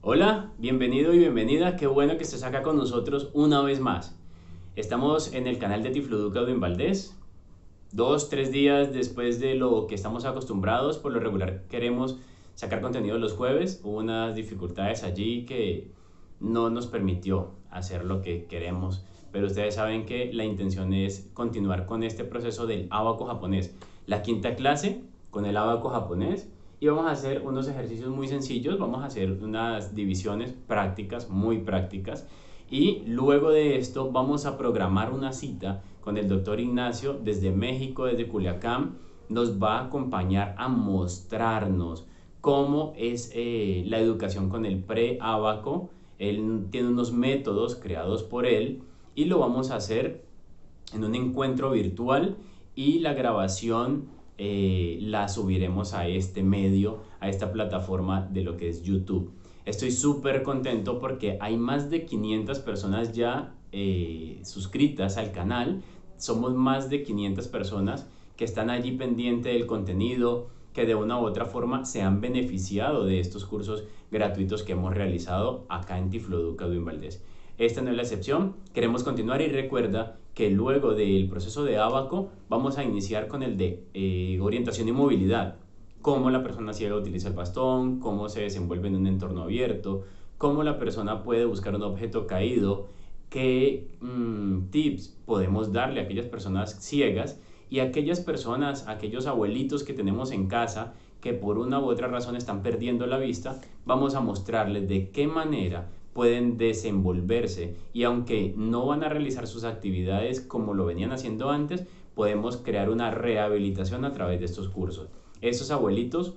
Hola, bienvenido y bienvenida, qué bueno que estés acá con nosotros una vez más. Estamos en el canal de Tifloduca Edwin Valdés. 2, 3 días después de lo que estamos acostumbrados, por lo regular queremos sacar contenido los jueves. Hubo unas dificultades allí que no nos permitió hacer lo que queremos, pero ustedes saben que la intención es continuar con este proceso del abaco japonés. La quinta clase con el abaco japonés y vamos a hacer unos ejercicios muy sencillos, vamos a hacer unas divisiones prácticas, muy prácticas, y luego de esto vamos a programar una cita con el doctor Ignacio desde México, desde Culiacán. Nos va a acompañar a mostrarnos cómo es la educación con el pre-abaco. Él tiene unos métodos creados por él y lo vamos a hacer en un encuentro virtual, y la grabación la subiremos a este medio, a esta plataforma de lo que es YouTube. Estoy súper contento porque hay más de 500 personas ya suscritas al canal. Somos más de 500 personas que están allí pendientes del contenido, que de una u otra forma se han beneficiado de estos cursos gratuitos que hemos realizado acá en Tifloduca Edwin Valdés. Esta no es la excepción, queremos continuar y recuerda que luego del proceso de abaco vamos a iniciar con el de orientación y movilidad. Cómo la persona ciega utiliza el bastón, cómo se desenvuelve en un entorno abierto, cómo la persona puede buscar un objeto caído, qué tips podemos darle a aquellas personas ciegas y a aquellas personas, a aquellos abuelitos que tenemos en casa que por una u otra razón están perdiendo la vista. Vamos a mostrarles de qué manera pueden desenvolverse, y aunque no van a realizar sus actividades como lo venían haciendo antes, podemos crear una rehabilitación a través de estos cursos. Esos abuelitos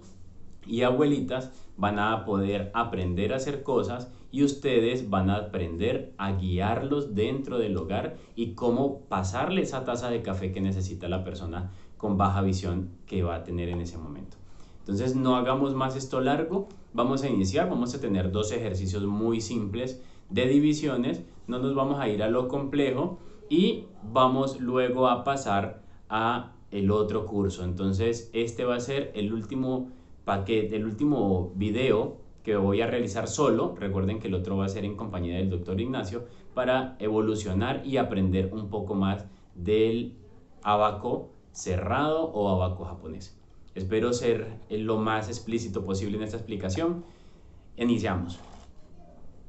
y abuelitas van a poder aprender a hacer cosas y ustedes van a aprender a guiarlos dentro del hogar y cómo pasarle esa taza de café que necesita la persona con baja visión que va a tener en ese momento. Entonces no hagamos más esto largo, vamos a iniciar, vamos a tener dos ejercicios muy simples de divisiones, no nos vamos a ir a lo complejo y vamos luego a pasar a el otro curso. Entonces este va a ser el último paquete, el último video que voy a realizar solo. Recuerden que el otro va a ser en compañía del doctor Ignacio para evolucionar y aprender un poco más del abaco cerrado o abaco japonés. Espero ser lo más explícito posible en esta explicación. Iniciamos.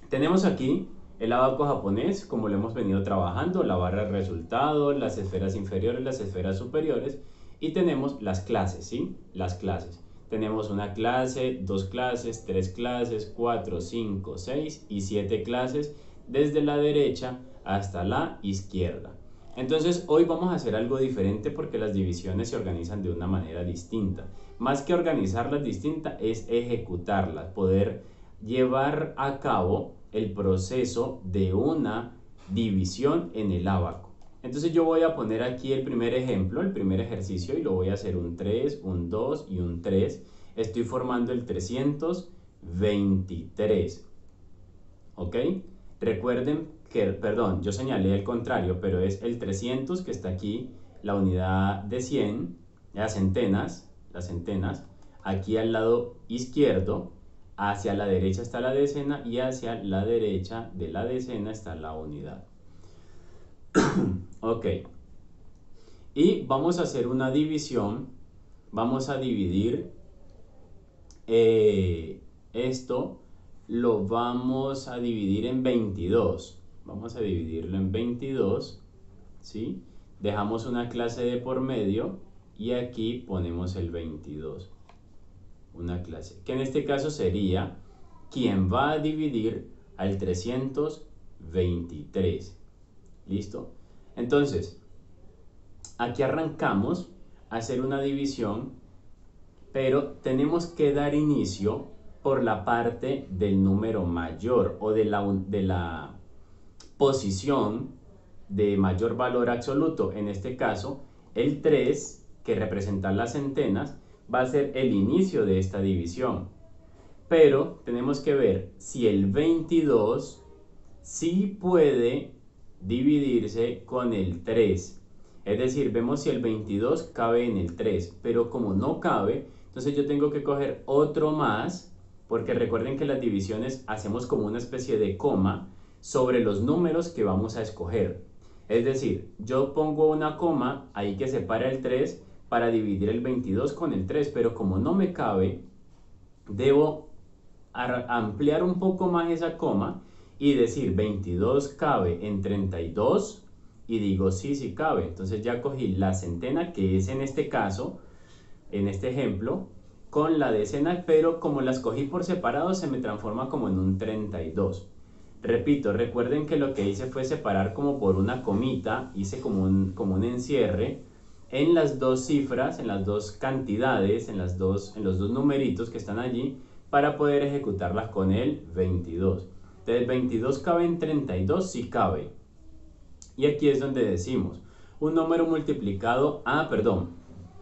Tenemos aquí el abaco japonés, como lo hemos venido trabajando, la barra de resultados, las esferas inferiores, las esferas superiores, y tenemos las clases, ¿sí? Las clases. Tenemos una clase, dos clases, tres clases, 4, 5, 6 y 7 clases desde la derecha hasta la izquierda. Entonces hoy vamos a hacer algo diferente porque las divisiones se organizan de una manera distinta. Más que organizarlas distinta es ejecutarlas, poder llevar a cabo el proceso de una división en el abaco. Entonces yo voy a poner aquí el primer ejemplo, el primer ejercicio, y lo voy a hacer un 3, un 2 y un 3. Estoy formando el 323. ¿Ok? Recuerden que, perdón, yo señalé el contrario, pero es el 300 que está aquí, la unidad de 100, las centenas, aquí al lado izquierdo, hacia la derecha está la decena y hacia la derecha de la decena está la unidad. Ok, y vamos a hacer una división, vamos a dividir esto, lo vamos a dividir en 22, vamos a dividirlo en 22, ¿sí? Dejamos una clase de por medio y aquí ponemos el 22, una clase, que en este caso sería quien va a dividir al 323. ¿Listo? Entonces, aquí arrancamos a hacer una división, pero tenemos que dar inicio por la parte del número mayor o de la posición de mayor valor absoluto. En este caso, el 3, que representa las centenas, va a ser el inicio de esta división. Pero tenemos que ver si el 22 sí puede dividirse con el 3. Es decir, vemos si el 22 cabe en el 3, pero como no cabe, entonces yo tengo que coger otro más porque recuerden que las divisiones hacemos como una especie de coma sobre los números que vamos a escoger. Es decir, yo pongo una coma ahí que separa el 3 para dividir el 22 con el 3, pero como no me cabe, debo ampliar un poco más esa coma y decir 22 cabe en 32 y digo sí cabe. Entonces ya cogí la centena, que es en este caso, en este ejemplo, con la decena, pero como las cogí por separado se me transforma como en un 32. Repito, recuerden que lo que hice fue separar como por una comita, hice como un encierre en las dos cifras, en las dos cantidades, en los dos numeritos que están allí, para poder ejecutarlas con el 22. Entonces 22 cabe en 32, sí cabe. Y aquí es donde decimos, un número multiplicado,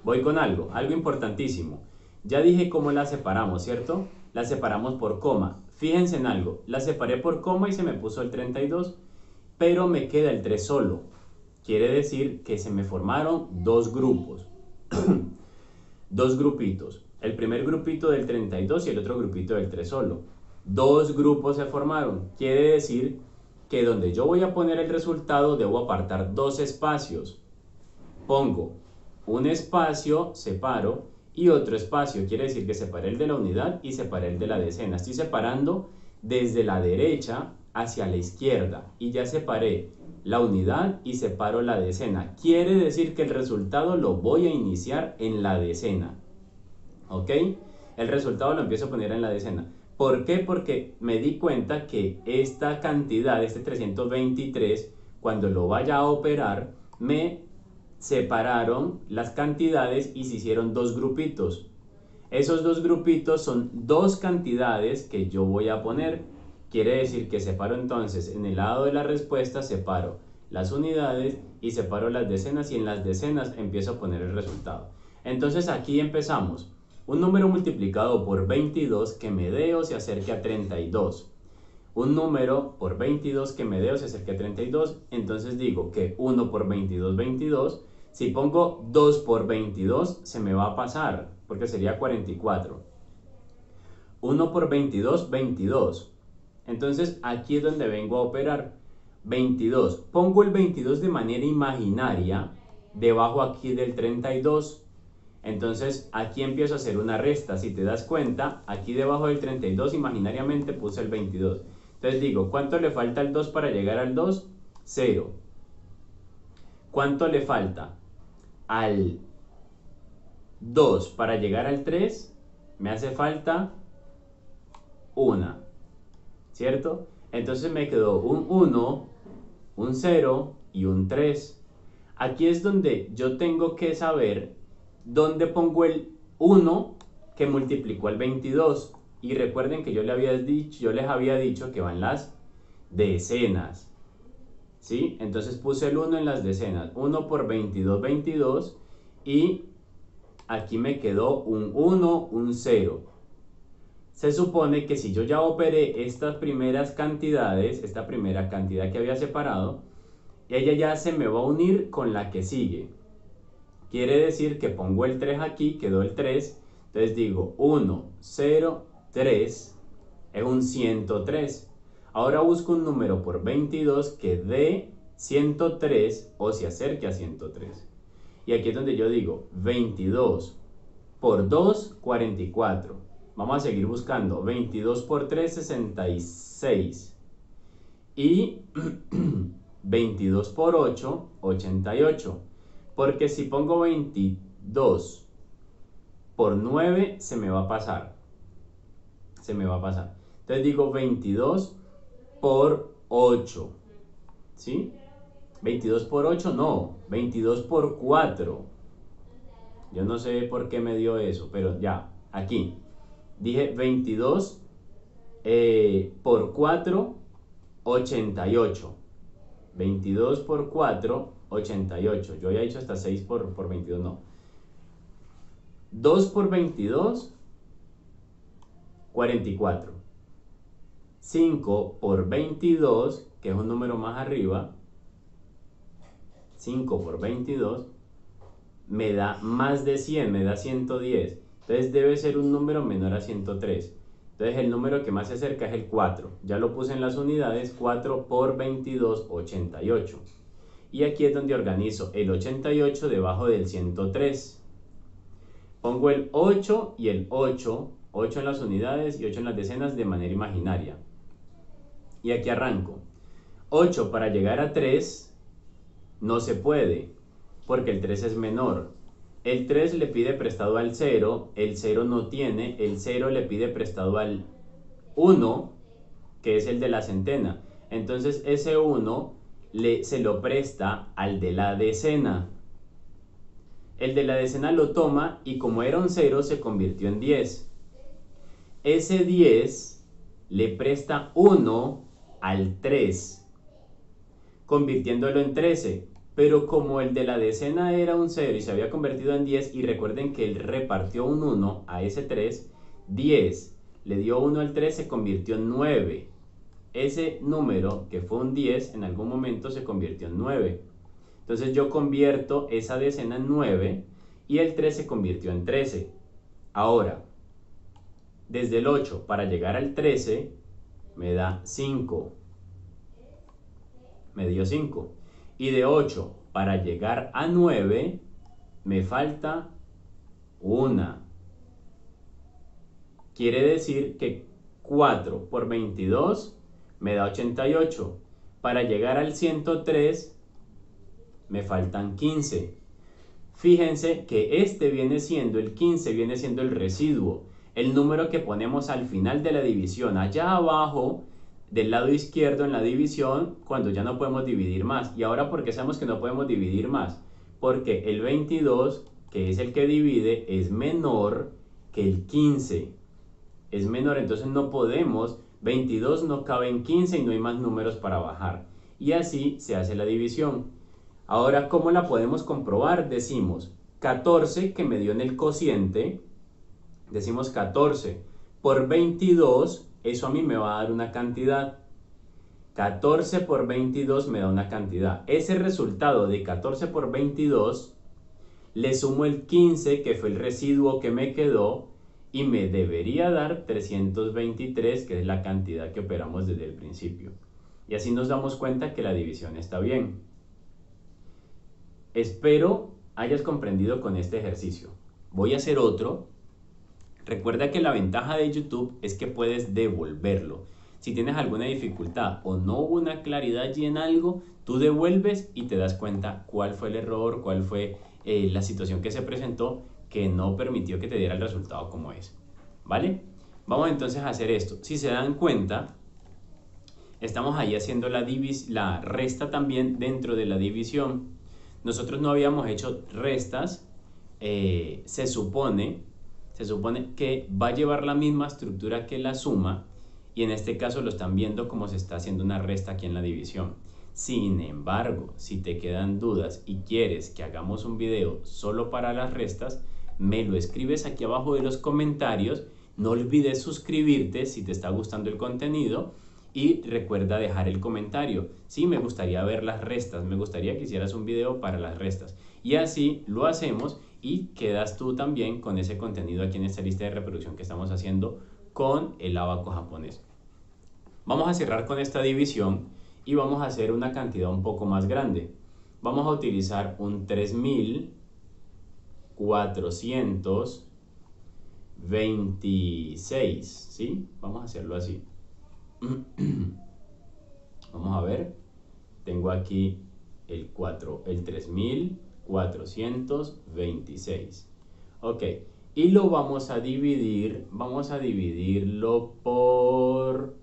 voy con algo importantísimo. Ya dije cómo la separamos, ¿cierto? La separamos por coma. Fíjense en algo, la separé por coma y se me puso el 32, pero me queda el 3 solo. Quiere decir que se me formaron dos grupos, dos grupitos. El primer grupito del 32 y el otro grupito del 3 solo. Dos grupos se formaron. Quiere decir que donde yo voy a poner el resultado debo apartar dos espacios. Pongo un espacio, separo, y otro espacio. Quiere decir que separé el de la unidad y separé el de la decena. Estoy separando desde la derecha hacia la izquierda y ya separé la unidad y separo la decena. Quiere decir que el resultado lo voy a iniciar en la decena. ¿Ok? El resultado lo empiezo a poner en la decena. ¿Por qué? Porque me di cuenta que esta cantidad, este 323, cuando lo vaya a operar, me separaron las cantidades y se hicieron dos grupitos. Esos dos grupitos son dos cantidades que yo voy a poner. Quiere decir que separo entonces en el lado de la respuesta, separo las unidades y separo las decenas, y en las decenas empiezo a poner el resultado. Entonces aquí empezamos. Un número multiplicado por 22 que me dé o se acerque a 32. Un número por 22 que me dé o se acerque a 32. Entonces digo que 1 por 22, 22. Si pongo 2 por 22 se me va a pasar, porque sería 44. 1 por 22, 22. Entonces aquí es donde vengo a operar. 22. Pongo el 22 de manera imaginaria debajo aquí del 32. Entonces aquí empiezo a hacer una resta. Si te das cuenta, aquí debajo del 32 imaginariamente puse el 22. Entonces digo, ¿cuánto le falta al 2 para llegar al 2? 0. ¿Cuánto le falta al 2 para llegar al 3? Me hace falta 1, ¿cierto? Entonces me quedó un 1, un 0 y un 3. Aquí es donde yo tengo que saber dónde pongo el 1 que multiplicó el 22. Y recuerden que yo les había dicho que van las decenas. ¿Sí? Entonces puse el 1 en las decenas. 1 por 22, 22. Y aquí me quedó un 1, un 0. Se supone que si yo ya operé estas primeras cantidades, esta primera cantidad que había separado, ella ya se me va a unir con la que sigue. Quiere decir que pongo el 3 aquí, quedó el 3. Entonces digo 1, 0, 3, es un 103. Ahora busco un número por 22 que dé 103 o se acerque a 103. Y aquí es donde yo digo 22 por 2, 44. Vamos a seguir buscando. 22 por 3, 66. Y 22 por 8, 88. Porque si pongo 22 por 9, se me va a pasar. Entonces digo 22 por 8. ¿Sí? 22 por 8, no. 22 por 4. Yo no sé por qué me dio eso, pero ya, aquí. Dije 22 por 4, 88. 22 por 4, 88. Yo había dicho hasta 6 por 22, no. 2 por 22, 44. 5 por 22, que es un número más arriba, 5 por 22, me da más de 100, me da 110. Entonces debe ser un número menor a 103. Entonces el número que más se acerca es el 4. Ya lo puse en las unidades, 4 por 22, 88. Y aquí es donde organizo el 88 debajo del 103. Pongo el 8 y el 8, 8 en las unidades y 8 en las decenas de manera imaginaria. Y aquí arranco. 8 para llegar a 3 no se puede, porque el 3 es menor. El 3 le pide prestado al 0, el 0 no tiene, el 0 le pide prestado al 1, que es el de la centena. Entonces ese 1 se lo presta al de la decena. El de la decena lo toma y como era un 0 se convirtió en 10. Ese 10 le presta 1 al 3, convirtiéndolo en 13. Pero como el de la decena era un 0 y se había convertido en 10, y recuerden que él repartió un 1 a ese 3, 10 le dio 1 al 3, se convirtió en 9. Ese número, que fue un 10, en algún momento se convirtió en 9. Entonces yo convierto esa decena en 9 y el 3 se convirtió en 13. Ahora, desde el 8 para llegar al 13 me da 5. Me dio 5. Y de 8 para llegar a 9 me falta 1. Quiere decir que 4 por 22 me da 88. Para llegar al 103 me faltan 15. Fíjense que este viene siendo, el 15 viene siendo el residuo, el número que ponemos al final de la división, allá abajo del lado izquierdo en la división, cuando ya no podemos dividir más. ¿Y ahora por qué sabemos que no podemos dividir más? Porque el 22, que es el que divide, es menor que el 15. Es menor, entonces no podemos, 22 no cabe en 15 y no hay más números para bajar. Y así se hace la división. Ahora, ¿cómo la podemos comprobar? Decimos 14, que me dio en el cociente, decimos 14 por 22, eso a mí me va a dar una cantidad. 14 por 22 me da una cantidad. Ese resultado de 14 por 22 le sumo el 15, que fue el residuo que me quedó, y me debería dar 323, que es la cantidad que operamos desde el principio. Y así nos damos cuenta que la división está bien. Espero hayas comprendido con este ejercicio. Voy a hacer otro. Recuerda que la ventaja de YouTube es que puedes devolverlo. Si tienes alguna dificultad o no hubo una claridad allí en algo, tú devuelves y te das cuenta cuál fue el error, cuál fue la situación que se presentó que no permitió que te diera el resultado como es. ¿Vale? Vamos entonces a hacer esto. Si se dan cuenta, estamos ahí haciendo la resta también dentro de la división. Nosotros no habíamos hecho restas. Se supone que va a llevar la misma estructura que la suma, y en este caso lo están viendo como se está haciendo una resta aquí en la división. Sin embargo, si te quedan dudas y quieres que hagamos un video solo para las restas, me lo escribes aquí abajo de los comentarios. No olvides suscribirte si te está gustando el contenido y recuerda dejar el comentario. Sí, me gustaría ver las restas, me gustaría que hicieras un video para las restas, y así lo hacemos y quedas tú también con ese contenido aquí en esta lista de reproducción que estamos haciendo con el abaco japonés. Vamos a cerrar con esta división y vamos a hacer una cantidad un poco más grande. Vamos a utilizar un 3426, ¿sí? Vamos a hacerlo así. Vamos a ver, tengo aquí el 3426. Ok, y lo vamos a dividirlo por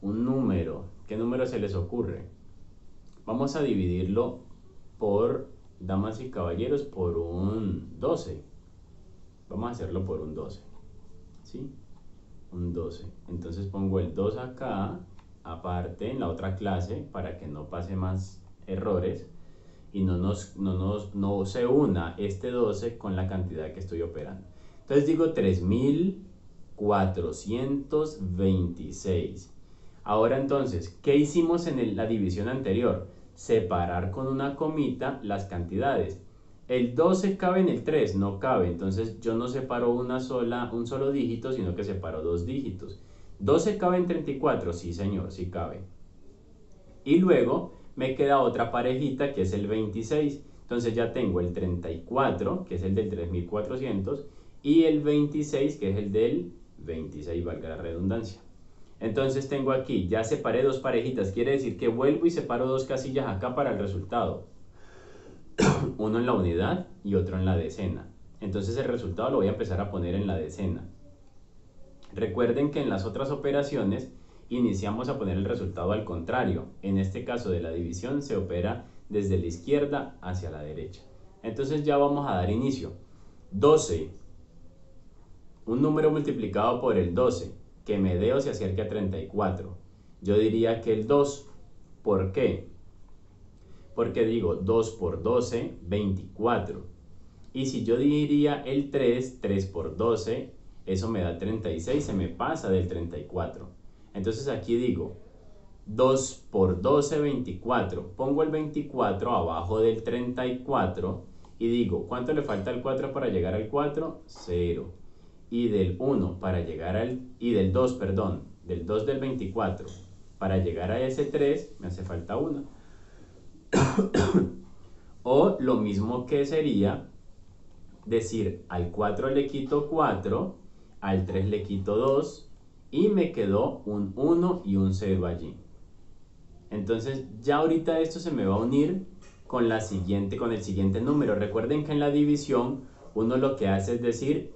un número. ¿Qué número se les ocurre? Vamos a dividirlo por, damas y caballeros, por un 12. Vamos a hacerlo por un 12, ¿sí? Un 12. Entonces pongo el 2 acá, aparte en la otra clase, para que no pase más errores y no se una este 12 con la cantidad que estoy operando. Entonces digo 3426. Ahora entonces, ¿qué hicimos en la división anterior? Separar con una comita las cantidades. el 12 cabe en el 3, no cabe, entonces yo no separo un solo dígito, sino que separo dos dígitos. 12 cabe en 34, sí señor, sí cabe. Y luego me queda otra parejita que es el 26, entonces ya tengo el 34, que es el del 3400, y el 26, que es el del 26, valga la redundancia. Entonces tengo aquí, ya separé dos parejitas, quiere decir que vuelvo y separo dos casillas acá para el resultado. Uno en la unidad y otro en la decena. Entonces el resultado lo voy a empezar a poner en la decena. Recuerden que en las otras operaciones iniciamos a poner el resultado al contrario. En este caso de la división se opera desde la izquierda hacia la derecha. Entonces ya vamos a dar inicio. 12. Un número multiplicado por el 12, que me dé o se acerque a 34. Yo diría que el 2. ¿Por qué? Porque digo 2 por 12, 24. Y si yo diría el 3, 3 por 12, eso me da 36, se me pasa del 34. Entonces aquí digo 2 por 12, 24. Pongo el 24 abajo del 34 y digo, ¿cuánto le falta al 4 para llegar al 4? 0. Y del 1 para llegar y del 2, perdón, del 2 del 24 para llegar a ese 3 me hace falta 1. O lo mismo que sería decir, al 4 le quito 4, al 3 le quito 2 y me quedó un 1 y un 0 allí. Entonces ya ahorita esto se me va a unir con el siguiente número. Recuerden que en la división uno lo que hace es decir,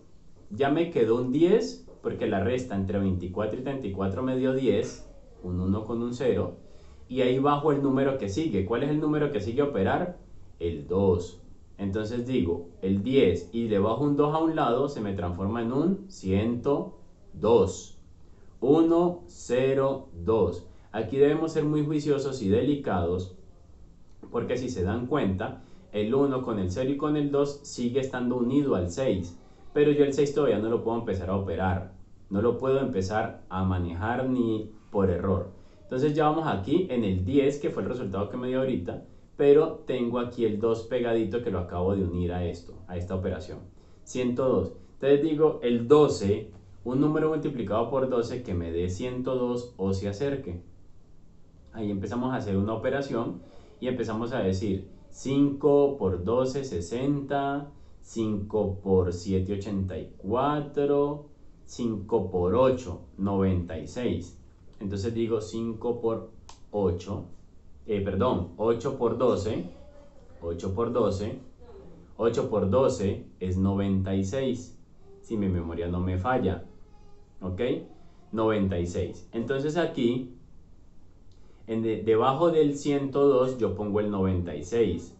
ya me quedó un 10 porque la resta entre 24 y 34 me dio 10, un 1 con un 0, y ahí bajo el número que sigue. ¿Cuál es el número que sigue a operar? El 2. Entonces digo, el 10 y le bajo un 2 a un lado, se me transforma en un 102. 1, 0, 2. Aquí debemos ser muy juiciosos y delicados, porque si se dan cuenta, el 1 con el 0 y con el 2 sigue estando unido al 6. Pero yo el 6 todavía no lo puedo empezar a operar. No lo puedo empezar a manejar ni por error. Entonces ya vamos aquí en el 10, que fue el resultado que me dio ahorita, pero tengo aquí el 2 pegadito que lo acabo de unir a esta operación. 102. Entonces digo el 12, un número multiplicado por 12 que me dé 102 o se acerque. Ahí empezamos a hacer una operación y empezamos a decir 5 por 12, 60, 5 por 7, 84, 5 por 8, 96. Entonces digo 5 por 8, 8 por 12, 8 por 12, 8 por 12 es 96, si mi memoria no me falla, ¿ok? 96. Entonces aquí, debajo del 102 yo pongo el 96.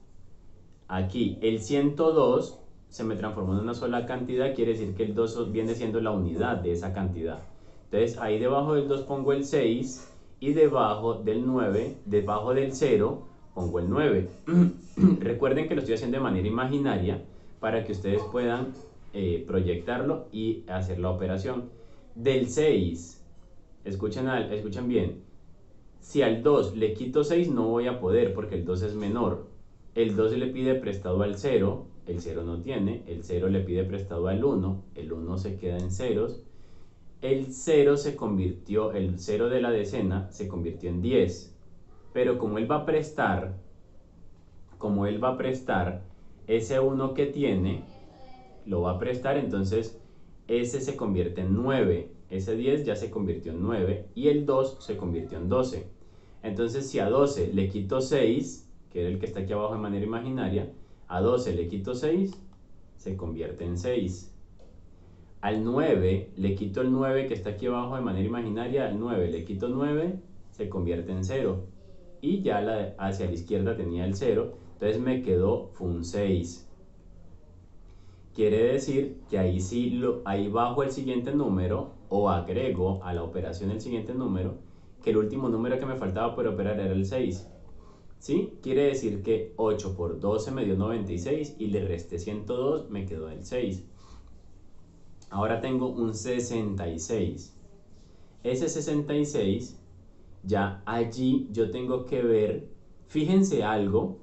Aquí el 102 se me transformó en una sola cantidad, quiere decir que el 2 viene siendo la unidad de esa cantidad. Entonces ahí debajo del 2 pongo el 6 y debajo del 9, debajo del 0, pongo el 9. Recuerden que lo estoy haciendo de manera imaginaria para que ustedes puedan proyectarlo y hacer la operación. Del 6, escuchen bien, si al 2 le quito 6 no voy a poder porque el 2 es menor. El 2 le pide prestado al 0, el 0 no tiene, el 0 le pide prestado al 1, el 1 se queda en ceros. El 0 el 0 de la decena se convirtió en 10, pero como él va a prestar, ese 1 que tiene, lo va a prestar, entonces ese se convierte en 9, ese 10 ya se convirtió en 9 y el 2 se convirtió en 12. Entonces si a 12 le quito 6, que era el que está aquí abajo de manera imaginaria, a 12 le quito 6, se convierte en 6. Al 9 le quito el 9 que está aquí abajo de manera imaginaria, al 9 le quito 9, se convierte en 0. Y ya hacia la izquierda tenía el 0, entonces me quedó un 6. Quiere decir que ahí bajo el siguiente número o agrego a la operación el siguiente número, que el último número que me faltaba por operar era el 6. ¿Sí? Quiere decir que 8 por 12 me dio 96 y le resté 102, me quedó el 6. Ahora tengo un 66. Ese 66, ya allí yo tengo que ver, fíjense algo,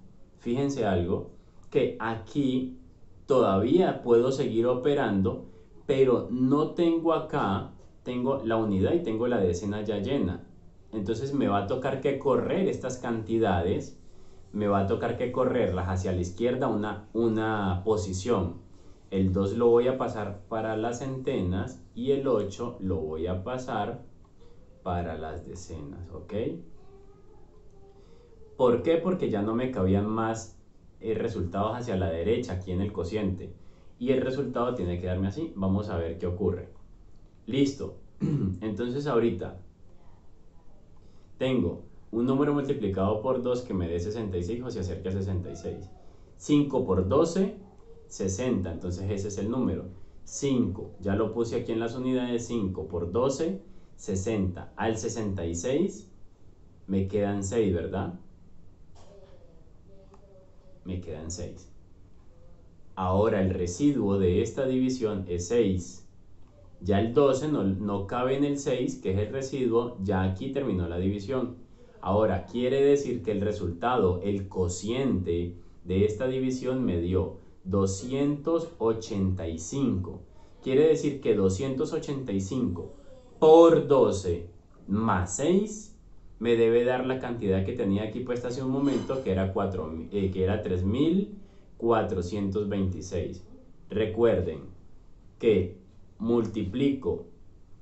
que aquí todavía puedo seguir operando, pero no tengo acá, tengo la unidad y tengo la decena ya llena. Entonces me va a tocar que correr estas cantidades, me va a tocar que correrlas hacia la izquierda una posición. El 2 lo voy a pasar para las centenas y el 8 lo voy a pasar para las decenas, ¿ok? ¿Por qué? Porque ya no me cabían más resultados hacia la derecha aquí en el cociente. Y el resultado tiene que darme así. Vamos a ver qué ocurre. Listo. Entonces ahorita tengo un número multiplicado por 2 que me dé 66 o se acerca a 66. 5 por 12, 60. Entonces ese es el número. 5, ya lo puse aquí en las unidades. 5 por 12, 60. Al 66 me quedan 6, ¿verdad? Me quedan 6. Ahora el residuo de esta división es 6. Ya el 12 no cabe en el 6, que es el residuo, ya aquí terminó la división. Ahora quiere decir que el resultado, el cociente de esta división me dio 285. Quiere decir que 285 por 12 más 6 me debe dar la cantidad que tenía aquí puesta hace un momento, que era 3.426. Recuerden que multiplico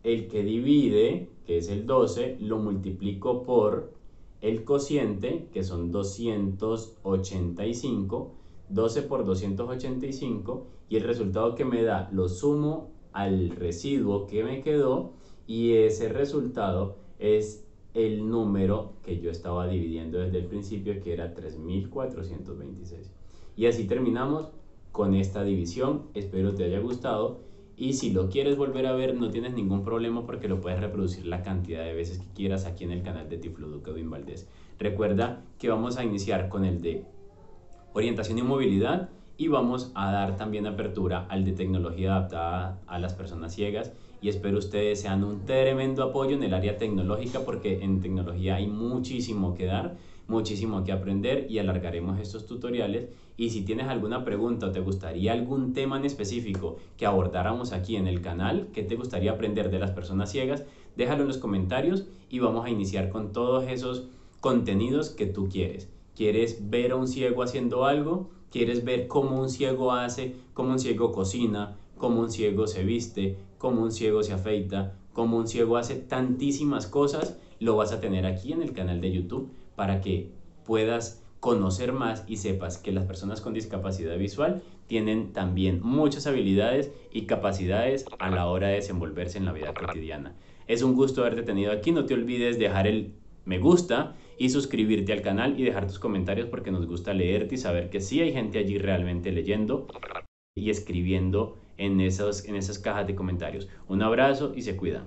el que divide, que es el 12, lo multiplico por el cociente, que son 285, 12 por 285, y el resultado que me da lo sumo al residuo que me quedó, y ese resultado es el número que yo estaba dividiendo desde el principio, que era 3.426. Y así terminamos con esta división. Espero te haya gustado, y si lo quieres volver a ver no tienes ningún problema, porque lo puedes reproducir la cantidad de veces que quieras aquí en el canal de Tifloduca Edwin Valdés. Recuerda que vamos a iniciar con el de orientación y movilidad, y vamos a dar también apertura al de tecnología adaptada a las personas ciegas, y espero ustedes sean un tremendo apoyo en el área tecnológica, porque en tecnología hay muchísimo que dar, muchísimo que aprender, y alargaremos estos tutoriales. Y si tienes alguna pregunta o te gustaría algún tema en específico que abordáramos aquí en el canal, que te gustaría aprender de las personas ciegas, déjalo en los comentarios y vamos a iniciar con todos esos contenidos que tú quieres. ¿Quieres ver a un ciego haciendo algo? ¿Quieres ver cómo un ciego hace, cómo un ciego cocina, cómo un ciego se viste, cómo un ciego se afeita, cómo un ciego hace tantísimas cosas? Lo vas a tener aquí en el canal de YouTube para que puedas conocer más y sepas que las personas con discapacidad visual tienen también muchas habilidades y capacidades a la hora de desenvolverse en la vida cotidiana. Es un gusto haberte tenido aquí. No te olvides dejar el me gusta y suscribirte al canal y dejar tus comentarios, porque nos gusta leerte y saber que sí hay gente allí realmente leyendo y escribiendo en esas cajas de comentarios. Un abrazo y se cuidan.